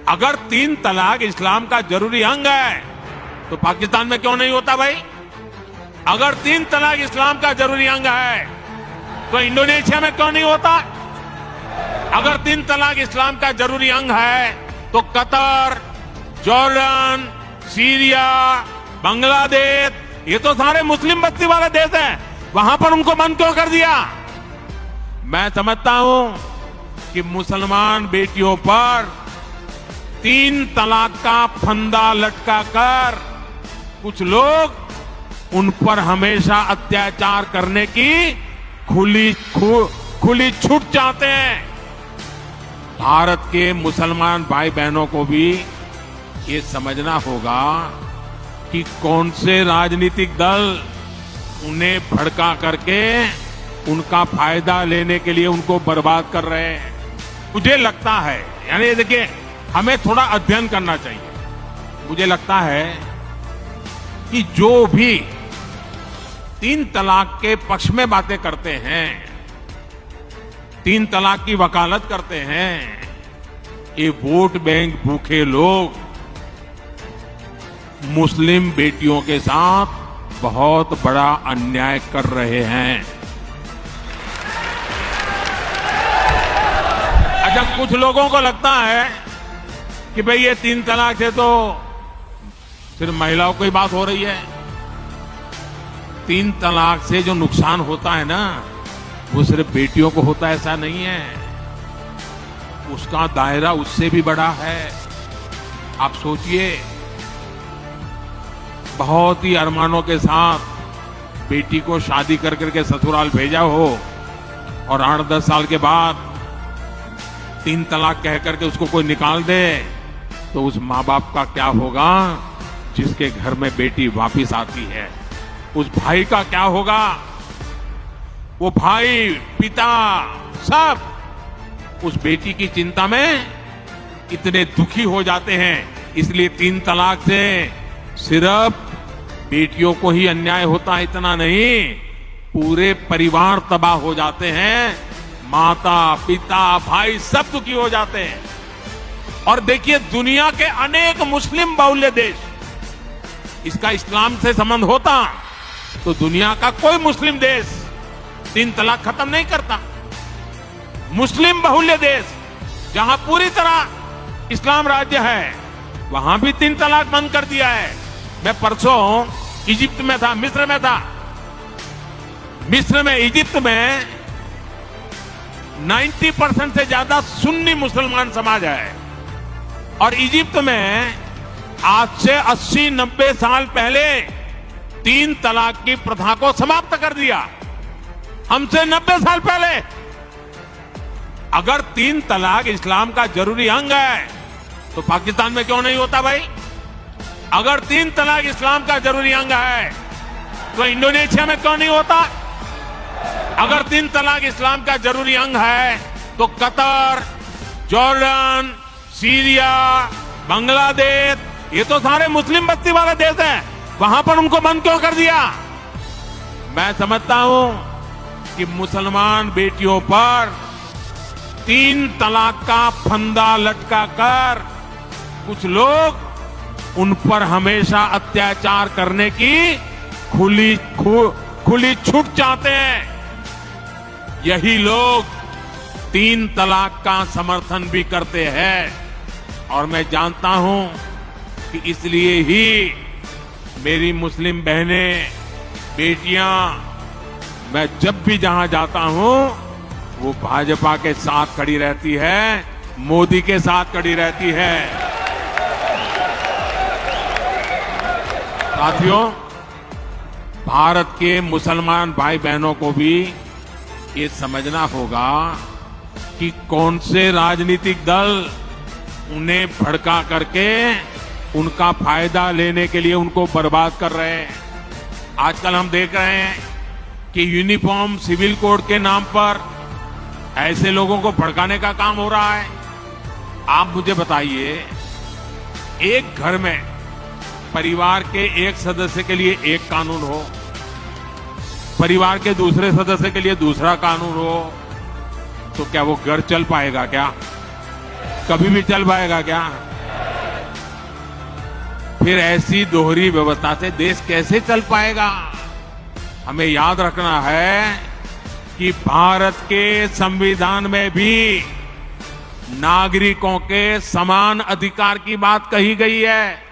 अगर 3 तलाक इस्लाम का जरूरी अंग है तो पाकिस्तान में क्यों नहीं होता भाई? अगर 3 तलाक इस्लाम का जरूरी अंग है तो इंडोनेशिया में क्यों नहीं होता? अगर 3 तलाक इस्लाम का जरूरी अंग है तो कतर, जॉर्डन, सीरिया, बांग्लादेश, ये तो सारे मुस्लिम बस्ती वाले देश हैं, वहां पर उनको बंद क्यों कर दिया? मैं समझता हूं कि मुसलमान बेटियों पर 3 तलाक का फंदा लटका कर कुछ लोग उन पर हमेशा अत्याचार करने की खुली छूट चाहते हैं। भारत के मुसलमान भाई बहनों को भी ये समझना होगा कि कौन से राजनीतिक दल उन्हें भड़का करके उनका फायदा लेने के लिए उनको बर्बाद कर रहे हैं। मुझे लगता है, यानी देखिए, हमें थोड़ा अध्ययन करना चाहिए। मुझे लगता है कि जो भी 3 तलाक के पक्ष में बातें करते हैं, 3 तलाक की वकालत करते हैं, ये वोट बैंक भूखे लोग मुस्लिम बेटियों के साथ बहुत बड़ा अन्याय कर रहे हैं। अच्छा, कुछ लोगों को लगता है कि भाई ये 3 तलाक से तो सिर्फ महिलाओं की बात हो रही है। 3 तलाक से जो नुकसान होता है ना, वो सिर्फ बेटियों को होता है ऐसा नहीं है, उसका दायरा उससे भी बड़ा है। आप सोचिए, बहुत ही अरमानों के साथ बेटी को शादी कर करके ससुराल भेजा हो और 8-10 साल के बाद 3 तलाक कह करके उसको कोई निकाल दे, तो उस माँ बाप का क्या होगा जिसके घर में बेटी वापिस आती है? उस भाई का क्या होगा? वो भाई, पिता, सब उस बेटी की चिंता में इतने दुखी हो जाते हैं। इसलिए 3 तलाक से सिर्फ बेटियों को ही अन्याय होता है इतना नहीं, पूरे परिवार तबाह हो जाते हैं, माता, पिता, भाई सब दुखी हो जाते हैं। और देखिए, दुनिया के अनेक मुस्लिम बहुल्य देश, इसका इस्लाम से संबंध होता तो दुनिया का कोई मुस्लिम देश 3 तलाक खत्म नहीं करता। मुस्लिम बहुल्य देश जहां पूरी तरह इस्लाम राज्य है, वहां भी 3 तलाक बंद कर दिया है। मैं परसों इजिप्ट में था, मिस्र में था। मिस्र में, इजिप्ट में 90% से ज्यादा सुन्नी मुसलमान समाज है और इजिप्ट में आज से 80-90 साल पहले 3 तलाक की प्रथा को समाप्त कर दिया, हमसे 90 साल पहले। अगर 3 तलाक इस्लाम का जरूरी अंग है तो पाकिस्तान में क्यों नहीं होता भाई? अगर 3 तलाक इस्लाम का जरूरी अंग है तो इंडोनेशिया में क्यों नहीं होता? अगर 3 तलाक इस्लाम का जरूरी अंग है तो कतर, जॉर्डन, सीरिया, बांग्लादेश, ये तो सारे मुस्लिम बस्ती वाले देश हैं, वहां पर उनको बंद क्यों कर दिया? मैं समझता हूं कि मुसलमान बेटियों पर 3 तलाक का फंदा लटका कर कुछ लोग उन पर हमेशा अत्याचार करने की खुली छूट चाहते हैं। यही लोग 3 तलाक का समर्थन भी करते हैं और मैं जानता हूं कि इसलिए ही मेरी मुस्लिम बहनें, बेटियां, मैं जब भी जहां जाता हूं वो भाजपा के साथ खड़ी रहती है, मोदी के साथ खड़ी रहती है। साथियों, भारत के मुसलमान भाई बहनों को भी ये समझना होगा कि कौन से राजनीतिक दल उन्हें भड़का करके उनका फायदा लेने के लिए उनको बर्बाद कर रहे हैं। आजकल हम देख रहे हैं कि यूनिफॉर्म सिविल कोड के नाम पर ऐसे लोगों को भड़काने का काम हो रहा है। आप मुझे बताइए, एक घर में परिवार के एक सदस्य के लिए एक कानून हो, परिवार के दूसरे सदस्य के लिए दूसरा कानून हो, तो क्या वो घर चल पाएगा? क्या कभी भी चल पाएगा क्या? फिर ऐसी दोहरी व्यवस्था से देश कैसे चल पाएगा? हमें याद रखना है कि भारत के संविधान में भी नागरिकों के समान अधिकार की बात कही गई है।